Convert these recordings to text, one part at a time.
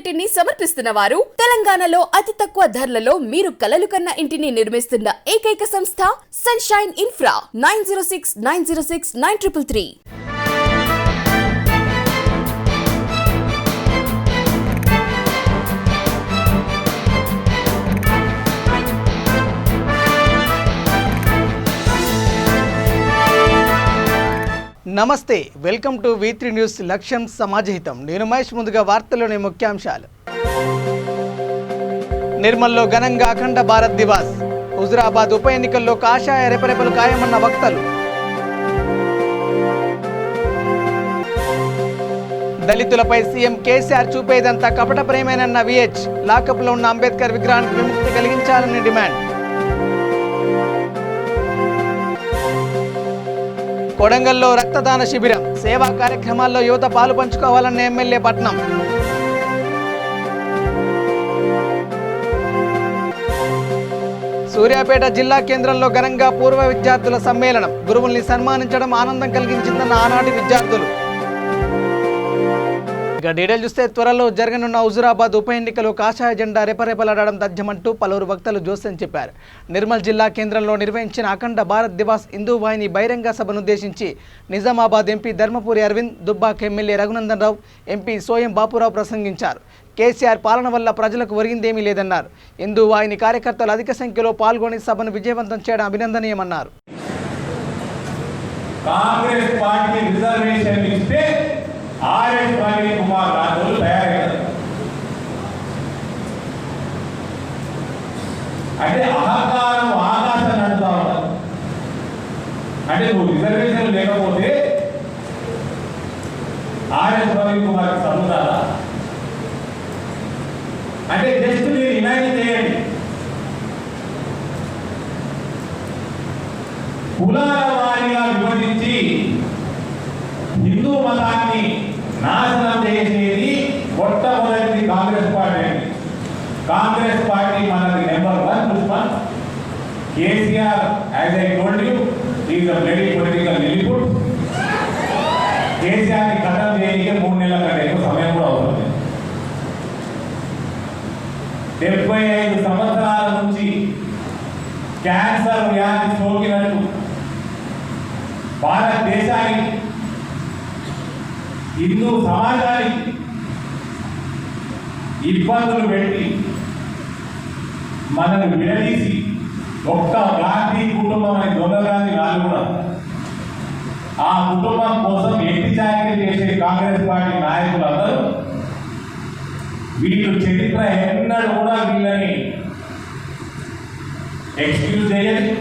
ఇంటిని సమర్పిస్తున్న వారు తెలంగాణలో అతి తక్కువ ధరలలో మీరు కలలు కన్న ఇంటిని నిర్మిస్తున్న ఏకైక సంస్థ సన్షైన్ ఇన్ఫ్రా 9069069333. నమస్తే, వెల్కమ్ టు V3 న్యూస్. లక్ష్యం సమాజహితం. నేను మహేష్. ముందుగా వార్తల్లోని ముఖ్యాంశాలు. నిర్మల్లో ఘనంగా అఖండ భారత్ దివాస్. హుజురాబాద్ ఉప ఎన్నికల్లో కాషాయ రెపరెపలు ఖాయమన్న వక్తలు. దళితులపై సీఎం కేసీఆర్ చూపేదంతా కపట ప్రేమేనన్న VH. లాకప్లో ఉన్న అంబేద్కర్ విగ్రహానికి విముక్తి కలిగించాలని డిమాండ్. కొడంగల్లో రక్తదాన శిబిరం. సేవా కార్యక్రమాల్లో యువత పాలు పంచుకోవాలన్న ఎమ్మెల్యే పట్నం. సూర్యాపేట జిల్లా కేంద్రంలో ఘనంగా పూర్వ విద్యార్థుల సమ్మేళనం. గురువుల్ని సన్మానించడం ఆనందం కలిగించిందన్న ఆనాటి విద్యార్థులు. ఇక డీటెయిల్ చూస్తే, త్వరలో జరగనున్న హుజురాబాద్ ఉప ఎన్నికలో కాషాయ జెండా రెపరెపలాడడం తథ్యమంటూ పలువురు వక్తలు జోస్యం చెప్పారు. నిర్మల్ జిల్లా కేంద్రంలో నిర్వహించిన అఖండ భారత్ దివాస్ హిందూ వాహిని బహిరంగ సభనుద్దేశించి Nizamabad MP Dharmapuri Arvind, Dubbaka MLA Raghunandan Rao, MP Soyam Bapurao ప్రసంగించారు. కేసీఆర్ పాలన వల్ల ప్రజలకు ఒరిగిందేమీ లేదన్నారు. హిందూ వాహిని కార్యకర్తలు అధిక సంఖ్యలో పాల్గొని సభను విజయవంతం చేయడం అభినందనీయమన్నారు. కాంగ్రెస్ పార్టీ రిజర్వేషన్ ఇస్తే ఆర్ఎస్ ప్రవీణ్ కుమార్ రాజులు తయారయ్యారు. అంటే అహంకారం ఆకాశం నడుతా ఉన్నారు. అంటే నువ్వు రిజర్వేషన్ లేకపోతే ఆర్ఎస్ ప్రవీణ్ కుమార్ చదువుతారా? అంటే జస్ట్ మీరు ఇమాజిన్ చేయండి, కులాల వారీగా విభజించి హిందూ మతాన్ని నాశనం చేసేది మొట్టమొదటిది కాంగ్రెస్ పార్టీ. కాంగ్రెస్ పార్టీ మనది నెంబర్ 1 దుష్మన్. KCR, as I told you, is a very political నిలిపుట్. కేసీఆర్ని ఖతం చేయడానికి 3 నెలల కంటే ఎక్కువ సమయం కూడా అవుతుంది. 75 సంవత్సరాల నుంచి క్యాన్సర్ వ్యాధి సోకినట్టు భారతదేశానికి, హిందూ సమాజానికి ఇబ్బందులు పెట్టి మనను విడదీసి ఒక్క గాంధీ కుటుంబం అనే దొంగగాంధీ వాళ్ళు కూడా ఆ కుటుంబం కోసం ఎట్టి చాకరీ చేసే కాంగ్రెస్ పార్టీ నాయకులందరూ వీళ్ళు చరిత్ర ఎన్నడూ కూడా వీళ్ళని ఎక్స్క్యూజ్ చేయాలి.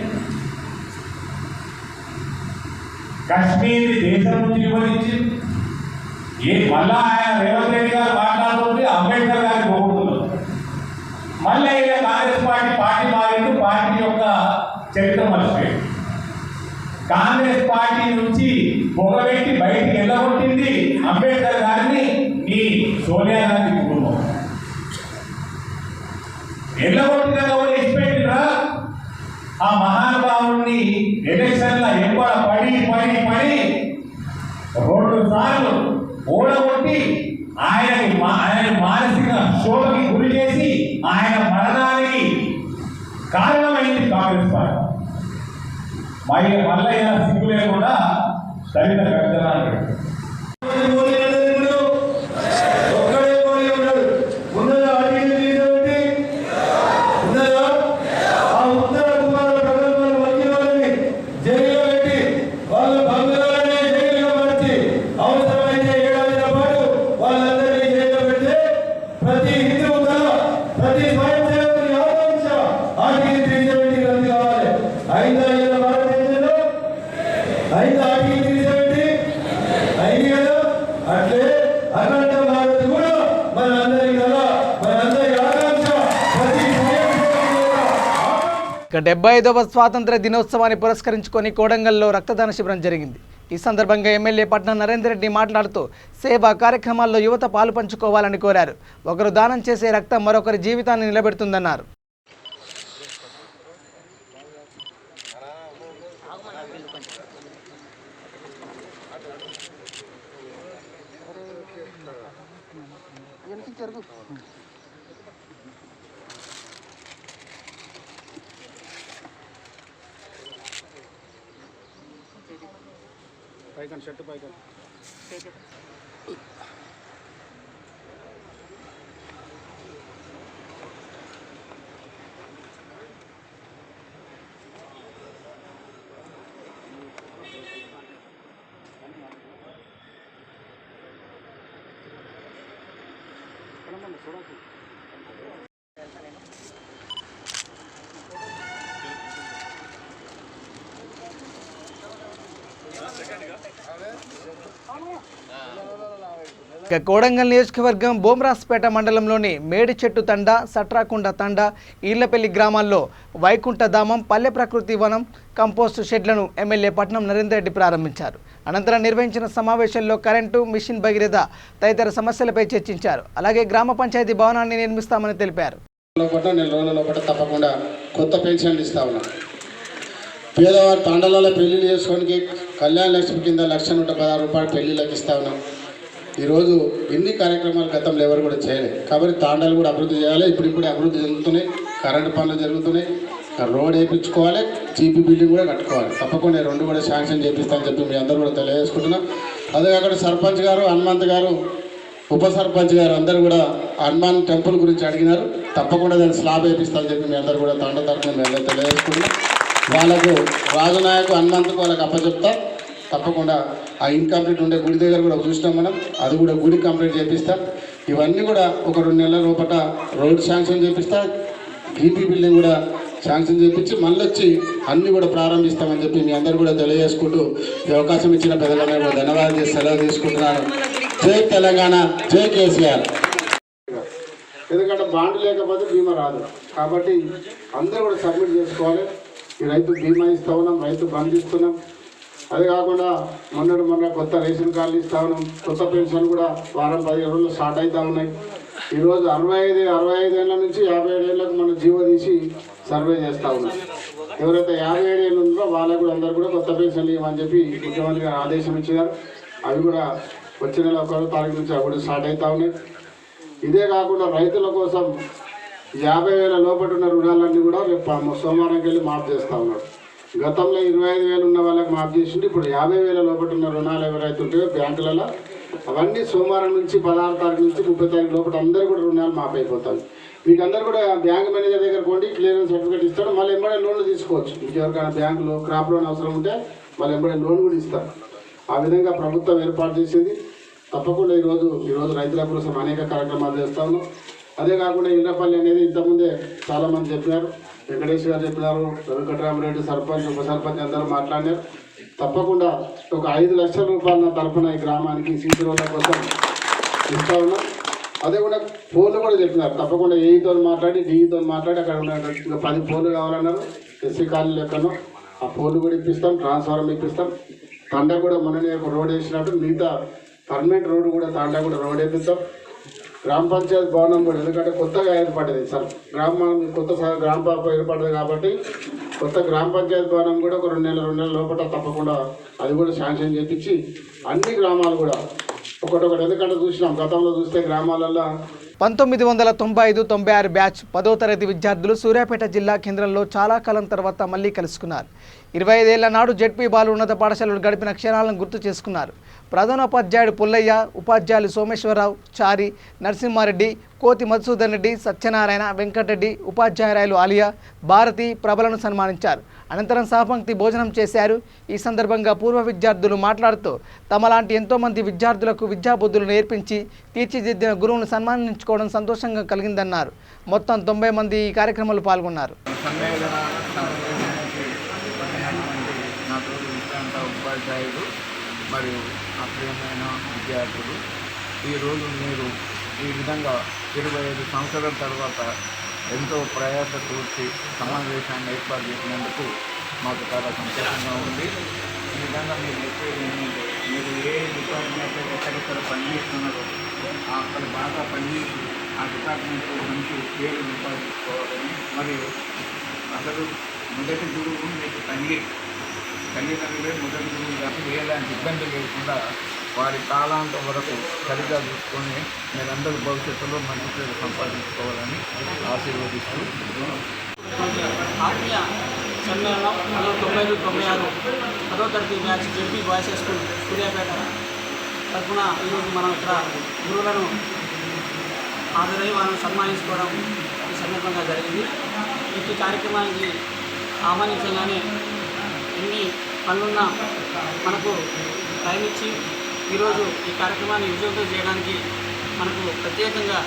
కాశ్మీర్ దేశం నుంచి విభజించి మళ్ళా ఆయన రేవంత్ రెడ్డి గారు మాట్లాడుతుంది, అంబేద్కర్ గారికి పోగొడుతున్నారు. మళ్ళీ కాంగ్రెస్ పార్టీ మారిండు, పార్టీ యొక్క చరిత్ర మర్చిపోయింది. కాంగ్రెస్ పార్టీ నుంచి పొగబెట్టి బయటికి వెళ్ళగొట్టింది అంబేద్కర్ గారిని ఈ సోనియా గాంధీ కుటుంబం. వెళ్ళగొట్టిన ఎవరు ఇచ్చిపెట్టిరా? ఆ మహానుభావుడిని ఎలక్షన్ల ఎంబడ పడి 2 సార్లు ఓడగొట్టి ఆయన మానసిక శోభకి గురి చేసి ఆయన మరణానికి కారణమైంది కాంగ్రెస్ పార్టీ. మళ్ళీ సిగ్గు లేకుండా దళిత గర్జనాలు ఇక 75వ స్వాతంత్ర దినోత్సవాన్ని పురస్కరించుకొని కొడంగల్లో రక్తదాన శిబిరం జరిగింది. ఈ సందర్భంగా ఎమ్మెల్యే పట్నం నరేందర్ రెడ్డి మాట్లాడుతూ సేవా కార్యక్రమాల్లో యువత పాలు పంచుకోవాలని కోరారు. ఒకరు దానం చేసే రక్తం మరొకరి జీవితాన్ని నిలబెడుతుందన్నారు. పైకన్ షర్ట్ పైకన్ ఇక కోడంగల్ నియోజకవర్గం బోమ్రాస్పేట మండలంలోని మేడిచెట్టు తండ, సట్రాకుండ తండ, ఈర్లపల్లి గ్రామాల్లో వైకుంఠధామం, పల్లె ప్రకృతి వనం, కంపోస్టు షెడ్లను ఎమ్మెల్యే పట్నం నరేందర్ రెడ్డి ప్రారంభించారు. అనంతరం నిర్వహించిన సమావేశంలో కరెంటు, మిషన్ భగీరథ తదితర సమస్యలపై చర్చించారు. అలాగే గ్రామ పంచాయతీ భవనాన్ని నిర్మిస్తామని తెలిపారు. నెల రోజుల తప్పకుండా కొత్త పెన్షన్లు ఇస్తా ఉన్నాం. పేదవారి తాండలలో పెళ్లిళ్ళు చేసుకోవడానికి కళ్యాణ లక్ష్మి కింద 1,116 రూపాయలు పెళ్లిళ్ళకి ఇస్తా ఉన్నాం. ఈరోజు ఎన్ని కార్యక్రమాలు గతంలో ఎవరు కూడా చేయలేదు. కాబట్టి తాండాలు కూడా అభివృద్ధి చేయాలి. ఇప్పుడిప్పుడే అభివృద్ధి జరుగుతున్నాయి, కరెంటు పనులు జరుగుతున్నాయి, రోడ్ వేయించుకోవాలి, జీపీ బిల్డింగ్ కూడా కట్టుకోవాలి. తప్పకుండా 2 కూడా శాంక్షన్ చేపిస్తామని చెప్పి మీ అందరూ కూడా తెలియజేసుకుంటున్నాం. అదే కాకుండా సర్పంచ్ గారు, హనుమంత్ గారు, ఉప సర్పంచ్ గారు అందరూ కూడా హనుమాన్ టెంపుల్ గురించి అడిగినారు. తప్పకుండా దాన్ని స్లాబ్ వేపిస్తామని చెప్పి మీ అందరూ కూడా తాండ తరఫున మీ అందరూ తెలియజేసుకుంటున్నాం. వాళ్ళకు రాజునాయకు హనుమంతుకు వాళ్ళకి అప్పచెప్తా. తప్పకుండా ఆ ఇన్కంప్లీట్ ఉండే గుడి దగ్గర కూడా చూసినాం మనం, అది కూడా గుడి కంప్లీట్ చేపిస్తాం. ఇవన్నీ కూడా ఒక 2 నెలల లోపల రోడ్ శాంక్షన్ చేపిస్తా, జీపీ బిల్డింగ్ కూడా శాంక్షన్ చేపించి మళ్ళీ వచ్చి అన్నీ కూడా ప్రారంభిస్తామని చెప్పి మీ అందరూ కూడా తెలియజేసుకుంటూ ఈ అవకాశం ఇచ్చిన పెద్దలందరూ కూడా ధన్యవాదాలు చేసి సెలవు తీసుకుంటున్నాను. జై తెలంగాణ, జై కేసీఆర్. ఎందుకంటే బాండ్ లేకపోతే బీమా రాదు. కాబట్టి అందరూ కూడా సబ్మిట్ చేసుకోవాలి. ఈ రైతు బీమా ఇస్తా ఉన్నాం, రైతు బంద్ ఇస్తున్నాం. అదే కాకుండా మొన్న కొత్త రేషన్ కార్డులు ఇస్తా ఉన్నాం. కొత్త పెన్షన్ కూడా వారం 15 రోజులు స్టార్ట్ అవుతూ ఉన్నాయి. ఈరోజు 65 ఏళ్ళ నుంచి 57 ఏళ్ళకు మనం జీవో తీసి సర్వే చేస్తూ ఉన్నాం. ఎవరైతే 57 ఏళ్ళు ఉందో వాళ్ళకు కూడా అందరూ కూడా కొత్త పెన్షన్లు ఇవ్వమని చెప్పి ముఖ్యమంత్రి గారు ఆదేశం ఇచ్చినారు. అవి కూడా వచ్చే నెల 1వ తారీఖు నుంచి అవి కూడా స్టార్ట్ అవుతూ ఉన్నాయి. ఇదే కాకుండా రైతుల కోసం 50,000 లోపల ఉన్న రుణాలన్నీ కూడా రేపు సోమవారంకి వెళ్ళి మాఫ్ చేస్తూ ఉన్నారు. గతంలో 25,000 ఉన్న వాళ్ళకి మాఫ్ చేసింది. ఇప్పుడు 50,000 లోపల ఉన్న రుణాలు ఎవరైతే ఉంటాయో బ్యాంకులలో అవన్నీ సోమవారం నుంచి 16 తారీఖు నుంచి 30 తారీఖు లోపల అందరూ కూడా రుణాలు మాఫ్ అయిపోతాయి. వీకందరూ కూడా బ్యాంక్ మేనేజర్ దగ్గర కొండి క్లియరెన్స్ సర్టిఫికేట్ ఇస్తాడు. మళ్ళీ ఎంబడే లోన్లు తీసుకోవచ్చు. మీకు ఎవరికైనా బ్యాంకులో క్రాప్ లోన్ అవసరం ఉంటే మళ్ళీ ఎంబడే లోన్ కూడా ఇస్తారు. ఆ విధంగా ప్రభుత్వం ఏర్పాటు చేసింది. తప్పకుండా ఈరోజు రైతుల కోసం అనేక కార్యక్రమాలు చేస్తా ఉన్నాం. అదే కాకుండా ఇళ్లపల్లి అనేది ఇంతకుముందే చాలామంది చెప్పినారు. వెంకటేష్ గారు చెప్పినారు, వెంకటరామరెడ్డి సర్పంచ్, ఉప సర్పంచ్ అందరూ మాట్లాడినారు. తప్పకుండా ఒక 5 లక్షల రూపాయల తరఫున ఈ గ్రామానికి సీసీ రోడ్ల కోసం ఇస్తా ఉన్నాం. అదే కూడా పోలు కూడా చెప్పినారు. తప్పకుండా ఏఈతో మాట్లాడి, డిఈతో మాట్లాడి అక్కడ ఉన్న ఇంకా 10 పోలు కావాలన్నారు. ఎస్సీ కాలనీ లెక్కను ఆ పోలు కూడా ఇప్పిస్తాం, ట్రాన్స్ఫార్మర్ ఇప్పిస్తాం. తండ కూడా మొన్ననే ఒక రోడ్ వేసినట్టు మిగతా పర్మనెంట్ రోడ్డు కూడా తాండా కూడా రోడ్ వేపిస్తాం. గ్రామ పంచాయతీ భవనం కూడా ఎందుకంటే కొత్తగా ఏర్పడ్డది సార్, కొత్త గ్రామ పాప ఏర్పడ్డది కాబట్టి కొత్త గ్రామ పంచాయతీ భవనం కూడా ఒక 2 నెలల లోపల తప్పకుండా అది కూడా శాంక్షన్ చేయించి అన్ని గ్రామాలు కూడా ఒకటొకటి, ఎందుకంటే చూసినాం గతంలో చూస్తే గ్రామాలలో 1995-96 బ్యాచ్ 10వ తరగతి విద్యార్థులు సూర్యాపేట జిల్లా కేంద్రంలో చాలా కాలం తర్వాత మళ్లీ కలుసుకున్నారు. 25 ఏళ్ల నాడు జెడ్పీ బాలు ఉన్నత పాఠశాలలో గడిపిన క్షణాలను గుర్తు చేసుకున్నారు. ప్రధానోపాధ్యాయుడు పుల్లయ్య, ఉపాధ్యాయులు సోమేశ్వరరావు, చారి, నరసింహారెడ్డి, కోతి మధుసూదన్ రెడ్డి, సత్యనారాయణ, వెంకటరెడ్డి, ఉపాధ్యాయురాలు ఆలియా, భారతి, ప్రభలను సన్మానించారు. అనంతరం సహపంక్తి భోజనం చేశారు. ఈ సందర్భంగా పూర్వ విద్యార్థులు మాట్లాడుతూ తమలాంటి ఎంతోమంది విద్యార్థులకు విద్యాబుద్ధులు నేర్పించి తీర్చిదిద్దిన గురువును సన్మానించుకోవడం సంతోషంగా కలిగిందన్నారు. మొత్తం 90 మంది ఈ కార్యక్రమంలో పాల్గొన్నారు. ఉపాధ్యాయులు మరియు అప్రియమైన విద్యార్థులు, ఈరోజు మీరు ఈ విధంగా 25 సంవత్సరాల తర్వాత ఎంతో ప్రయాస కూర్చి సమావేశాన్ని ఏర్పాటు చేసినందుకు మాకు చాలా సంతోషంగా ఉంది. ఈ విధంగా మీరు చెప్పేది ఏంటంటే మీరు ఏ డిపార్ట్మెంట్ ఎక్కడెక్కడ పనిచేస్తున్నారో అక్కడ బాగా పనిచేసి ఆ డిపార్ట్మెంట్ మంచి పేరు సంపాదించుకోవాలని, మరియు అసలు మొదటి గురువు మీకు తల్లిదండ్రులే మొదటి గురువు కాబట్టి ఎలాంటి ఇబ్బంది లేకుండా వారి కాలాంతం వరకు సరిగ్గా చూసుకొని మీరందరూ భవిష్యత్తులో మంచి పేరు సంపాదించుకోవాలని ఆశీర్వదిస్తూ ఆత్మీయ సమ్మేళనం 1996 10వ తరగతి batch ZP boys high school Suryapet తరఫున ఈరోజు మనం ఇక్కడ గురువులను హాజరై వాళ్ళని సన్మానించుకోవడం ఈ సందర్భంగా జరిగింది. ఈ కార్యక్రమానికి ఆహ్వానించగానే ఎన్ని పనులున్నా మనకు టైం ఇచ్చి ఈరోజు ఈ కార్యక్రమాన్ని విజయవంతం చేయడానికి మనకు ప్రత్యేకంగా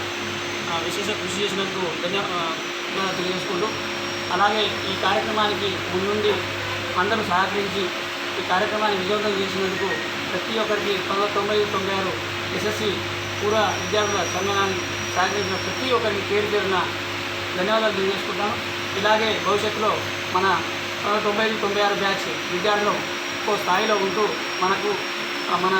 విశేష కృషి చేసినందుకు ధన్యవాదాలు తెలియజేసుకుంటూ, అలాగే ఈ కార్యక్రమానికి ముందుండి అందరూ సహకరించి ఈ కార్యక్రమాన్ని విజయవంతం చేసినందుకు ప్రతి ఒక్కరికి 1996 ఎస్ఎస్సి పూర్వ విద్యార్థుల సన్మానాన్ని సహకరించిన ప్రతి ఒక్కరికి పేరు పేరున ధన్యవాదాలు తెలియజేసుకుంటాను. ఇలాగే భవిష్యత్తులో మన 1996 బ్యాచ్ విద్యార్థులు ఒక స్థాయిలో ఉంటూ మనకు మన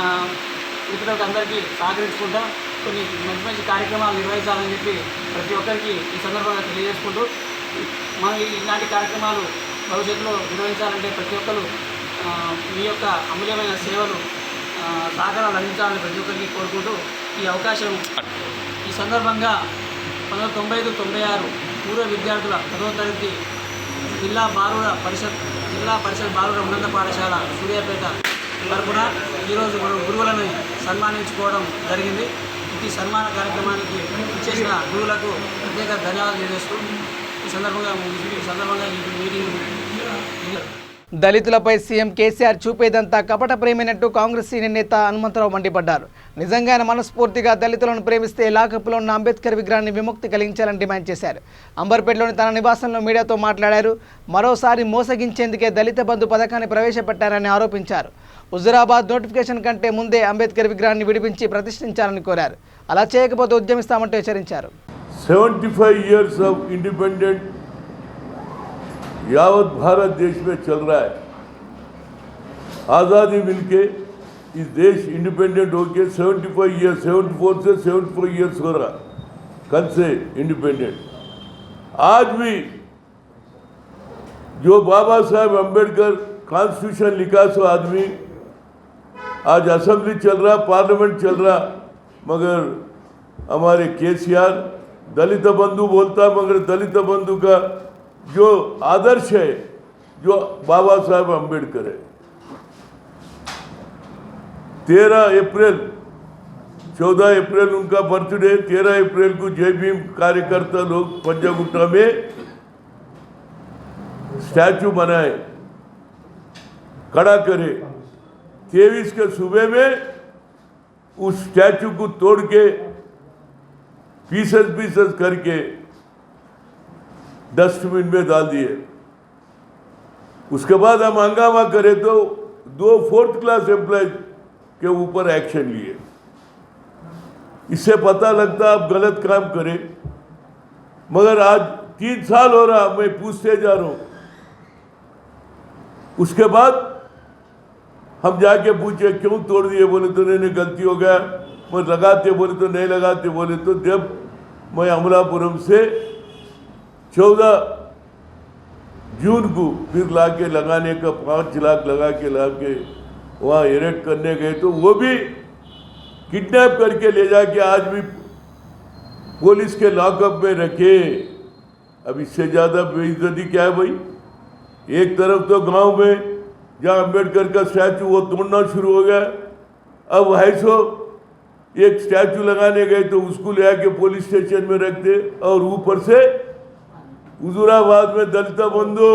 మిత్రులకు అందరికీ సహకరించుకుంటా కొన్ని మంచి మంచి కార్యక్రమాలు నిర్వహించాలని చెప్పి ప్రతి ఒక్కరికి ఈ సందర్భంగా తెలియజేసుకుంటూ, మనం ఇలాంటి కార్యక్రమాలు భవిష్యత్తులో నిర్వహించాలంటే ప్రతి ఒక్కరు మీ యొక్క అమూల్యమైన సేవలు సహకారాలు అందించాలని ప్రతి ఒక్కరికి కోరుకుంటూ ఈ అవకాశం ఈ సందర్భంగా 1995-96 పూర్వ విద్యార్థుల 10వ తరగతి జిల్లా పరిషత్ బాలుర ఉన్నత పాఠశాల సూర్యాపేట తరఫున ఈరోజు మనం గురువులను సన్మానించుకోవడం జరిగింది. ఈ సన్మాన కార్యక్రమానికి ఇచ్చేసిన గురువులకు ప్రత్యేక ధన్యవాదాలు తెలియజేస్తూ ఈ సందర్భంగా ఈ మీటింగ్ దళితులపై సీఎం కేసీఆర్ చూపేదంతా కపట ప్రేమైనట్టు కాంగ్రెస్ సీనియర్ నేత హనుమంతరావు మండిపడ్డారు. నిజంగా మనస్ఫూర్తిగా దళితులను ప్రేమిస్తే లాకప్లో ఉన్న అంబేద్కర్ విగ్రహాన్ని విముక్తి కలిగించాలని డిమాండ్ చేశారు. అంబర్పేటలోని తన నివాసంలో మీడియాతో మాట్లాడారు. మరోసారి మోసగించేందుకే దళిత బంధు పథకాన్ని ప్రవేశపెట్టారని ఆరోపించారు. హుజురాబాద్ నోటిఫికేషన్ కంటే ముందే అంబేద్కర్ విగ్రహాన్ని విడిపించి ప్రతిష్ఠించాలని కోరారు. అలా చేయకపోతే ఉద్యమిస్తామంటూ హెచ్చరించారు. 75 years of independent यावत भारत देश में चल रहा है. आज़ादी मिलके इस देश इंडिपेंडेंट होके 74 से 74 ईयर्स हो रहा कल से इंडिपेंडेंट. आज भी जो बाबा साहेब अम्बेडकर कॉन्स्टिट्यूशन लिखा सो आदमी आज असेंबली चल रहा, पार्लियामेंट चल रहा, मगर हमारे केसीआर दलित बंधु बोलता, मगर दलित बंधु का जो आदर्श है जो बाबा साहेब अम्बेडकर है. 13 अप्रैल 14 अप्रैल उनका बर्थडे, 13 अप्रैल को जय भीम कार्यकर्ता लोग पंजागुट्टा में स्टैचू बनाए, खड़ा करे. 23 के सुबह में उस स्टैचू को तोड़ के पीसेस करके डस्टबिन में डाल दिए. उसके बाद हम हंगामा करे तो 2 4th क्लास एम्प्लॉय के ऊपर एक्शन लिए. इससे पता लगता आप गलत काम करें. मगर आज 3 साल हो रहा, मैं पूछते जा रहा हूं. उसके बाद हम जाके पूछे क्यों तोड़ दिए, बोले तो नहीं गलती हो गया. मैं लगाते बोले तो नहीं लगाते बोले तो. जब मैं अमलापुरम से 14 जून को फिर लाके लगाने का 5 लाख लगा के वहाँ इरेक्ट करने गए तो वो भी किडनैप करके ले जाके आज भी पुलिस के लॉकअप में रखे. अब इससे ज़्यादा बेइज्जती क्या है भाई. एक तरफ तो गांव में जहाँ अम्बेडकर का स्टैचू वो तोड़ना शुरू हो गया. अब 250 एक स्टैचू लगाने गए तो उसको ले आके पुलिस स्टेशन में रखते. और ऊपर से हुजूराबाद में दलित बंधु,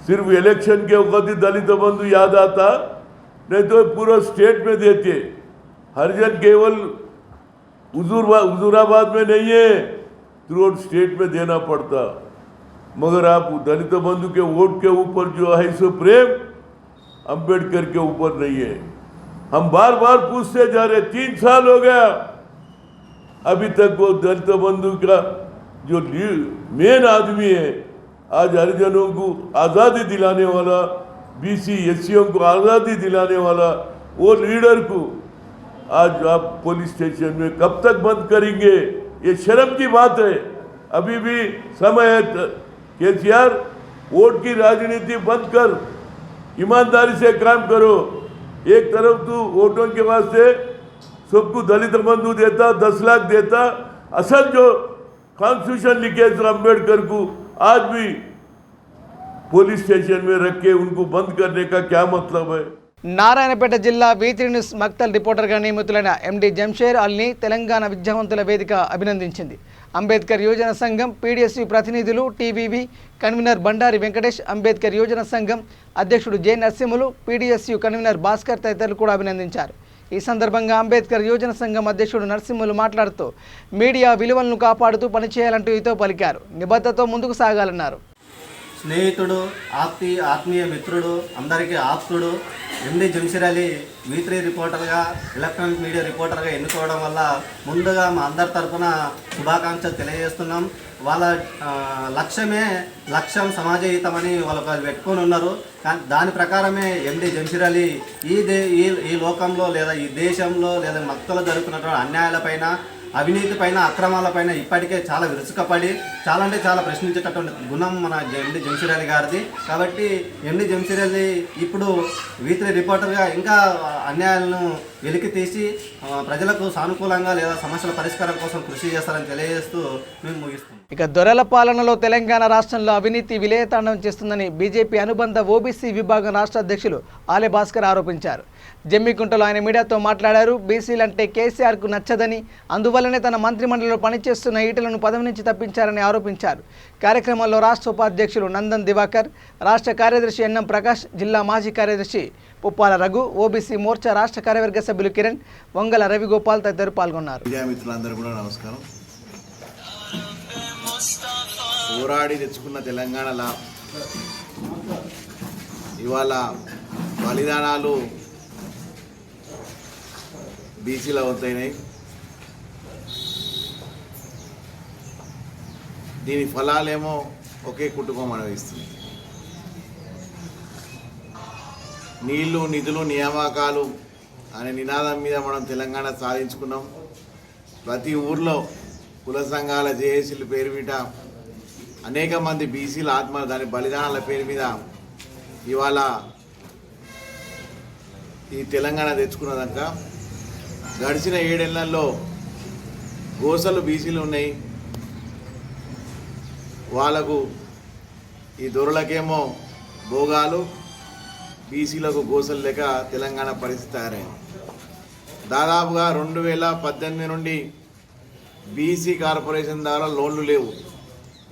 सिर्फ इलेक्शन के वक्त ही दलित बंधु याद आता, नहीं तो पूरा स्टेट में देते. हरिजन केवल हुजूराबाद में नहीं है, थ्रू आउट स्टेट में देना पड़ता. मगर आप दलित बंधु के वोट के ऊपर जो है सो प्रेम अंबेडकर के ऊपर नहीं है. हम बार बार पूछते जा रहे, 3 साल हो गया अभी तक वो दलित बंधु का जो मेन आदमी है, आज हरिजनों को आज़ादी दिलाने वाला, BC SCओं को आज़ादी दिलाने वाला वो लीडर को आज आप पुलिस स्टेशन में कब तक बंद करेंगे. ये शर्म की बात है. अभी भी समय है. केसीआर वोट की राजनीति बंद कर ईमानदारी से काम करो. एक तरफ तो वोटों के वास्ते सबको दलित बंधु देता, 10 लाख देता, असल जो कॉन्स्टिट्यूशन लिखे अम्बेडकर को आज भी पुलिस स्टेशन में रख के उनको बंद करने का क्या मतलब है। నారాయణపేట జిల్లా V3 న్యూస్ మక్తల్ రిపోర్టర్గా నియమితులైన ఎండి జంషేర్ అల్ని తెలంగాణ విద్యావంతుల వేదిక అభినందించింది. అంబేద్కర్ యోజన సంఘం PDSU ప్రతినిధులు, TVV కన్వీనర్ బండారి వెంకటేష్, అంబేద్కర్ యోజన సంఘం అధ్యక్షుడు J Narasimhulu, PDSU convener Bhaskar తదితరులు కూడా అభినందించారు. ఈ సందర్భంగా అంబేద్కర్ యోజన సంఘం అధ్యక్షుడు నరసింహులు మాట్లాడుతూ మీడియా విలువలను కాపాడుతూ పనిచేయాలంటూ హితో పలికారు. నిబద్ధతతో ముందుకు సాగాలన్నారు. స్నేహితుడు, ఆత్మీయ మిత్రుడు, అందరికీ ఆప్తుడు ఎండి Jamshir Ali V3 రిపోర్టర్గా, electronic media రిపోర్టర్గా ఎన్నుకోవడం వల్ల ముందుగా మా అందరి తరఫున శుభాకాంక్షలు తెలియజేస్తున్నాం. వాళ్ళ లక్ష్యం సమాజహితమని వాళ్ళు పెట్టుకొని ఉన్నారు. కానీ దాని ప్రకారమే ఎండి జంషీర్ అలీ ఈ లోకంలో లేదా ఈ దేశంలో లేదా మక్తలో జరుగుతున్నటువంటి అన్యాయాలపైన, అవినీతిపైన, అక్రమాలపైన ఇప్పటికే చాలా విరుచుకపడి చాలా ప్రశ్నించేటటువంటి గుణం మన ఎండి జంషీర్ అలీ గారిది. కాబట్టి ఎండి జంషీర్ అలీ ఇప్పుడు V3 రిపోర్టర్గా ఇంకా అన్యాయాలను వెలికి తీసి ప్రజలకు సానుకూలంగా లేదా సమస్యల పరిష్కారం కోసం కృషి చేస్తారని తెలియజేస్తూ మేము ముగిస్తున్నాం. ఇక దొరల పాలనలో తెలంగాణ రాష్ట్రంలో అవినీతి విలయతాండం చేస్తుందని బీజేపీ అనుబంధ OBC విభాగం రాష్ట్ర అధ్యక్షులు ఆలే భాస్కర్ ఆరోపించారు. జమ్మికుంటలో ఆయన మీడియాతో మాట్లాడారు. బీసీలంటే కేసీఆర్కు నచ్చదని, అందువల్లనే తన మంత్రిమండలిలో పనిచేస్తున్న ఈటలను పదవి నుంచి తప్పించారని ఆరోపించారు. కార్యక్రమంలో రాష్ట్ర ఉపాధ్యక్షులు నందన్ దివాకర్, రాష్ట్ర కార్యదర్శి ఎన్ఎం ప్రకాష్, జిల్లా మాజీ కార్యదర్శి పుప్పాల రఘు, OBC మోర్చా రాష్ట్ర కార్యవర్గ సభ్యులు కిరణ్, వంగల రవిగోపాల్ తదితరులు పాల్గొన్నారు. మిత్రులందరూ కూడా నమస్కారం. పోరాడి తెచ్చుకున్న తెలంగాణలో ఇవాళ బలిదానాలు బీసీలో అవుతాయి. దీని ఫలాలేమో ఒకే కుటుంబం అనుభవిస్తుంది. నీళ్లు, నిధులు, నియామకాలు అనే నినాదం మీద మనం తెలంగాణ సాధించుకున్నాం. ప్రతి ఊర్లో కుల సంఘాల జేఏసీల పేరు మీద అనేక మంది బీసీల ఆత్మ దాని బలిదానాల పేరు మీద ఇవాళ ఈ తెలంగాణ తెచ్చుకున్నదాక గడిచిన 7 ఏళ్లలో గోసలు బీసీలు ఉన్నాయి. వాళ్ళకు ఈ దొరలకేమో భోగాలు, బీసీలకు గోసలు లేక తెలంగాణ పరిస్థితి తయారైంది. దాదాపుగా 2018 నుండి బీసీ కార్పొరేషన్ ద్వారా లోన్లు లేవు.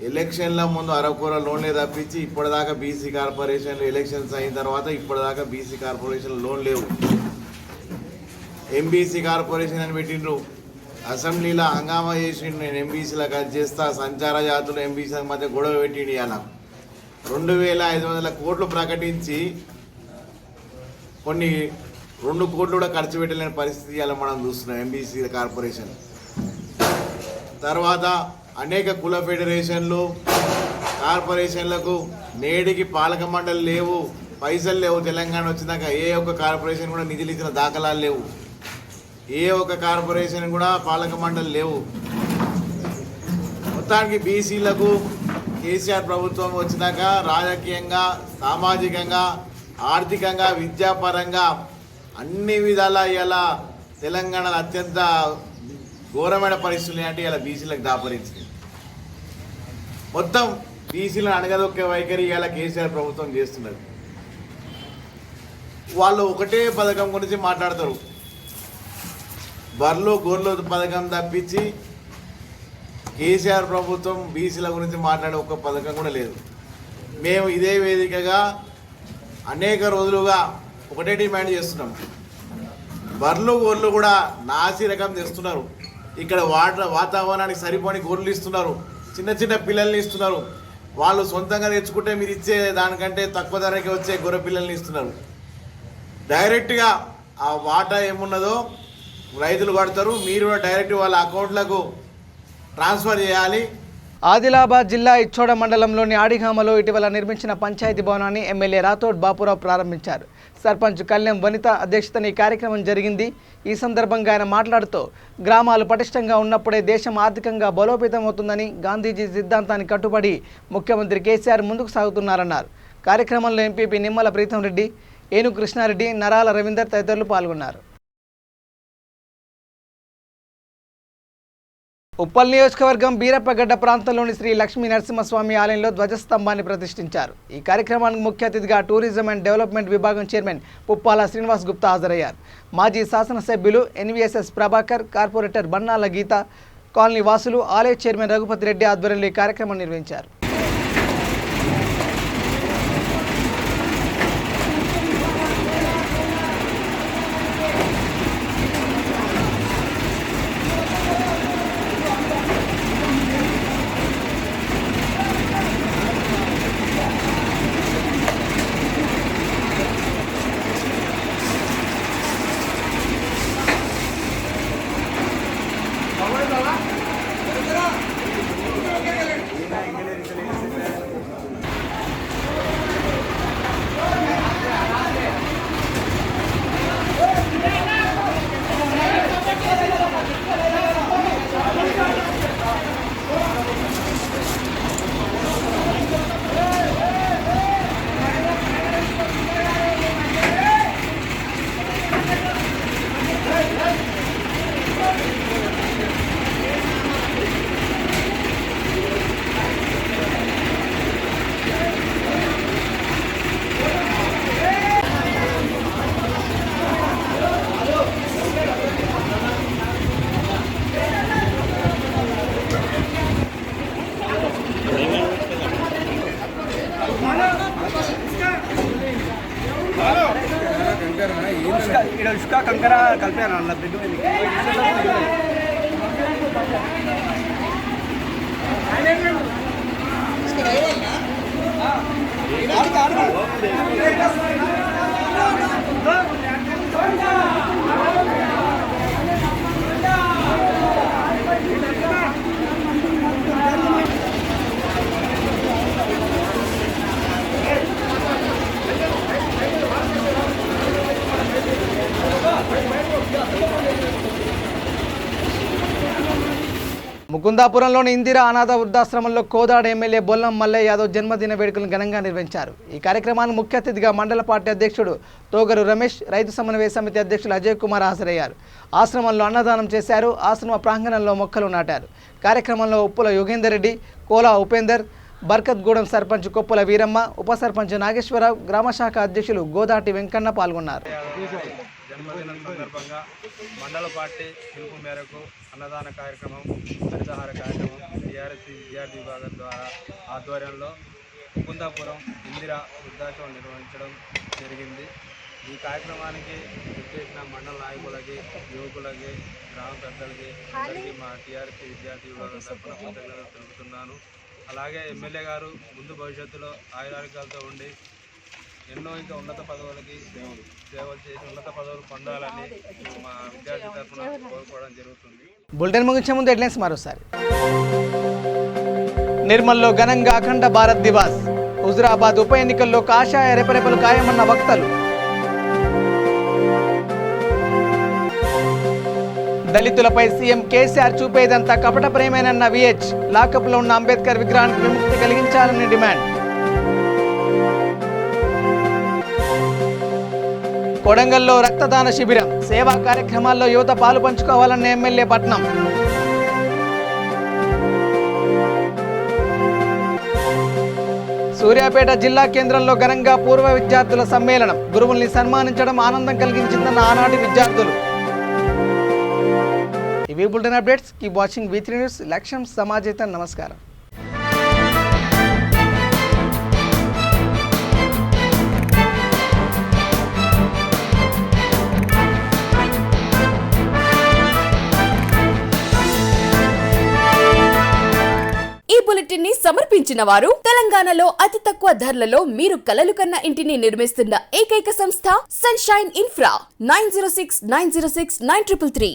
ఎలక్షన్ల ముందు అరకొర లోన్లే తప్పించి ఇప్పటిదాకా బీసీ కార్పొరేషన్లు ఎలక్షన్స్ అయిన తర్వాత ఇప్పటిదాకా బీసీ కార్పొరేషన్ లోన్ లేవు. ఎంబీసీ కార్పొరేషన్ అని పెట్టిండ్రు. అసెంబ్లీలో హంగామా చేసిండు. నేను ఎంబీసీలకు అది చేస్తా, సంచార జాతులు ఎంబీసీల మధ్య గొడవ పెట్టిండు. ఇలా 2500 కోట్లు ప్రకటించి కొన్ని 2 కోట్లు కూడా ఖర్చు పెట్టలేని పరిస్థితి ఇలా మనం చూస్తున్నాం ఎంబీసీ కార్పొరేషన్. తర్వాత అనేక కుల ఫెడరేషన్లు, కార్పొరేషన్లకు నేటికి పాలక మండలి లేవు, పైసలు లేవు. తెలంగాణ వచ్చినాక ఏ ఒక్క కార్పొరేషన్ కూడా నిధులు ఇచ్చిన దాఖలాలు లేవు. ఏ ఒక్క కార్పొరేషన్ కూడా పాలక మండలి లేవు. మొత్తానికి బీసీలకు కేసీఆర్ ప్రభుత్వం వచ్చినాక రాజకీయంగా, సామాజికంగా, ఆర్థికంగా, విద్యాపరంగా అన్ని విధాల ఇలా తెలంగాణలో అత్యంత ఘోరమైన పరిస్థితులు అంటే ఇలా బీసీలకు దాపరించింది. మొత్తం బీసీలను అణగదొక్కే వైఖరి ఇలా కేసీఆర్ ప్రభుత్వం చేస్తున్నది. వాళ్ళు ఒకటే పథకం గురించి మాట్లాడతారు. బర్లో గొర్రెలు పథకం తప్పించి కేసీఆర్ ప్రభుత్వం బీసీల గురించి మాట్లాడే ఒక పథకం కూడా లేదు. మేము ఇదే వేదికగా అనేక రోజులుగా ఒకటే డిమాండ్ చేస్తున్నాం. బర్లు గొర్రెలు కూడా నాసి రకం తెస్తున్నారు. ఇక్కడ వాతావరణానికి సరిపోని గొర్రెలు ఇస్తున్నారు, చిన్న చిన్న పిల్లల్ని ఇస్తున్నారు. వాళ్ళు సొంతంగా తెచ్చుకుంటే మీరు ఇచ్చే దానికంటే తక్కువ ధరకి వచ్చే గొర్రె పిల్లల్ని ఇస్తున్నారు. డైరెక్ట్గా ఆ వాటా ఏమున్నదో రైతులు కడతారు, మీరు కూడా డైరెక్ట్ వాళ్ళ అకౌంట్లకు ట్రాన్స్ఫర్ చేయాలి. ఆదిలాబాద్ జిల్లా ఇచ్చోడ మండలంలోని ఆడిగామలో ఇటీవల నిర్మించిన పంచాయతీ భవనాన్ని ఎమ్మెల్యే రాథోడ్ బాపురావు ప్రారంభించారు. సర్పంచ్ కళ్యాణ్ వనిత అధ్యక్షతన ఈ కార్యక్రమం జరిగింది. ఈ సందర్భంగా ఆయన మాట్లాడుతూ గ్రామాలు పటిష్టంగా ఉన్నప్పుడే దేశం ఆర్థికంగా బలోపేతమవుతుందని, గాంధీజీ సిద్ధాంతాన్ని కట్టుబడి ముఖ్యమంత్రి కేసీఆర్ ముందుకు సాగుతున్నారన్నారు. కార్యక్రమంలో ఎంపీపీ నిమ్మల ప్రీతం రెడ్డి, ఏనుగు కృష్ణారెడ్డి, నరాల రవీందర్ తదితరులు పాల్గొన్నారు. ఉప్పల్ నియోజకవర్గం బీరప్పగడ్డ ప్రాంతంలోని శ్రీ లక్ష్మీ నరసింహస్వామి ఆలయంలో ధ్వజస్తంభాన్ని ప్రతిష్ఠించారు. ఈ కార్యక్రమానికి ముఖ్య అతిథిగా టూరిజం అండ్ డెవలప్మెంట్ విభాగం చైర్మన్ పుప్పాల శ్రీనివాస్ గుప్తా హాజరయ్యారు. మాజీ శాసనసభ్యులు ఎన్వీఎస్ఎస్ ప్రభాకర్, కార్పొరేటర్ బన్నాల గీత, కాలనీ వాసులు, ఆలయ చైర్మన్ రఘుపతి రెడ్డి ఆధ్వర్యంలో ఈ కార్యక్రమం నిర్వహించారు. ఇసుక కంకర కలిపాను అన్న బిడ్డ ముకుందాపురంలోని ఇందిరా అనాథ వృద్ధాశ్రమంలో కోదాడ ఎమ్మెల్యే బొల్లం మల్లయ్య యాదవ్ జన్మదిన వేడుకలను ఘనంగా నిర్వహించారు. ఈ కార్యక్రమానికి ముఖ్య అతిథిగా మండల పార్టీ అధ్యక్షుడు తోగరు రమేష్, రైతు సమన్వయ సమితి అధ్యక్షులు అజయ్ కుమార్ హాజరయ్యారు. ఆశ్రమంలో అన్నదానం చేశారు. ఆశ్రమ ప్రాంగణంలో మొక్కలు నాటారు. కార్యక్రమంలో ఉప్పుల యోగేందర్ రెడ్డి, కోలా ఉపేందర్, బర్కత్గూడెం సర్పంచ్ కొప్పుల వీరమ్మ, ఉప సర్పంచ్ నాగేశ్వరరావు, గ్రామశాఖ అధ్యక్షులు గోదాటి వెంకన్న పాల్గొన్నారు. జన్మదినం సందర్భంగా మండల పార్టీ పిలుపు మేరకు అన్నదాన కార్యక్రమం, హరితహార కార్యక్రమం టీఆర్ఎస్ విద్యార్థి విభాగం ద్వారా ఆధ్వర్యంలో ముకుందాపురం ఇందిరా వృద్ధాశ్రమం నిర్వహించడం జరిగింది. ఈ కార్యక్రమానికి చేసిన మండల నాయకులకి, యువకులకి, గ్రామ పెద్దలకి అందరికీ మా టీఆర్ఎస్ విద్యార్థి విభాగం తరఫున కృతజ్ఞతలు తెలుపుతున్నాను. అలాగే ఎమ్మెల్యే గారు ముందు భవిష్యత్తులో ఆయురారోగ్యాలతో ఉండి ఎన్నో ఇంకా ఉన్నత పదవులకి సేవలు చేసి ఉన్నత పదవులు పొందాలని మా విద్యార్థి తరఫున కోరుకోవడం జరుగుతుంది. బులెటిన్ ముగించే ముందు హెడ్లైన్స్ మరోసారి. నిర్మల్లో ఘనంగా అఖండ భారత్ దివాస్. హుజురాబాద్ ఉప ఎన్నికల్లో కాషాయ రెపరెపలు ఖాయమన్న వక్తలు. దళితులపై సీఎం కేసీఆర్ చూపేదంతా కపట ప్రేమేనన్న విహెచ్. లాకప్లో ఉన్న అంబేద్కర్ విగ్రహానికి విముక్తి కలిగించాలని డిమాండ్. కొడంగల్లో రక్తదాన శిబిరం. సేవా కార్యక్రమాల్లో యువత పాలు పంచుకోవాలన్న ఎమ్మెల్యే పట్నం. సూర్యాపేట జిల్లా కేంద్రంలో ఘనంగా పూర్వ విద్యార్థుల సమ్మేళనం. గురువుల్ని సన్మానించడం ఆనందం కలిగించిందన్న ఆనాటి విద్యార్థులు. ఇవి bulletin updates. Keep watching V3 news. లక్ష్యం సమాజేత. నమస్కారం. ఈ బులెటిన్ ని సమర్పించిన వారు తెలంగాణలో అతి తక్కువ ధరలలో మీరు కలలు కన్న ఇంటిని నిర్మిస్తున్న ఏకైక సంస్థ సన్షైన్ ఇన్ఫ్రా. 9069069333.